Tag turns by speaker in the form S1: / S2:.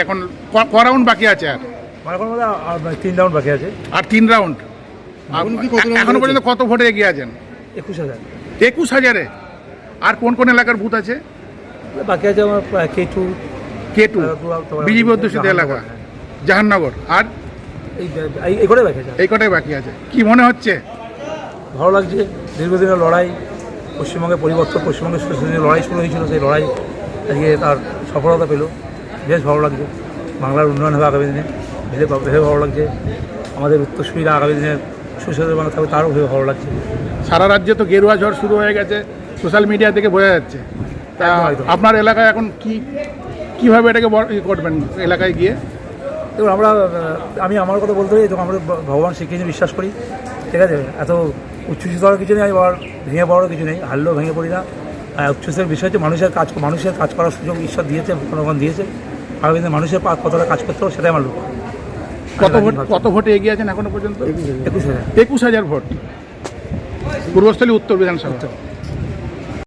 S1: এখন ক রাউন্ড বাকি আছে? আর
S2: এখন 3 রাউন্ড বাকি আছে।
S1: আর 3 রাউন্ড। এখনো পর্যন্ত কত ভোটে এগিয়ে আছেন?
S2: 21,000।
S1: 21,000-এ? আর কোন কোন এলাকার বুথ আছে
S2: বাকি? আছে আমার
S1: K2 বিজেপি অধ্যুষিত এলাকা, জাহাননগর, আর
S2: এই কটাই বাকি আছে।
S1: এই কটাই বাকি আছে। কি মনে হচ্ছে?
S2: ভালো লাগছে। দীর্ঘদিনের লড়াই, পশ্চিমবঙ্গের পরিবর্তন, পশ্চিমবঙ্গের যে লড়াই শুরু হয়েছিল সেই লড়াই আজকে তার সফলতা পেল। বেশ ভালো লাগছে। বাংলার উন্নয়ন হবে আগামী দিনে, ভেবে ভালো লাগছে। আমাদের উত্তরসূরিরা আগামী দিনের সুস্বাস্থ্য বাংলা থাকবে, তারও ভেবে ভালো লাগছে।
S1: সারা রাজ্যে তো গেরুয়া ঝড় শুরু হয়ে গেছে, সোশ্যাল মিডিয়া থেকে বোঝা যাচ্ছে। তা আপনার এলাকায় এখন কীভাবে এটাকে করবেন এলাকায় গিয়ে?
S2: দেখুন, আমি আমার কথা বলতে চাই, আমরা ভগবান শ্রীকৃষ্ণে বিশ্বাস করি, ঠিক আছে? এত উচ্ছ্বসিত হওয়ার কিছু নেই, আবার ভেঙে পড়ারও কিছু নেই। হারলেও ভেঙে পড়ি না। উচ্ছ্বাসের বিষয় হচ্ছে মানুষের কাজ করার সুযোগ ঈশ্বর দিয়েছে, জনগণ দিয়েছে। আগামী দিনে মানুষের কতটা কাজ করতে হবে সেটাই আমার লক্ষ্য।
S1: কত ভোটে এগিয়ে আছেন এখনো পর্যন্ত?
S2: 21,000।
S1: 21,000 ভোট। পূর্বস্থলী উত্তর বিধানসভা।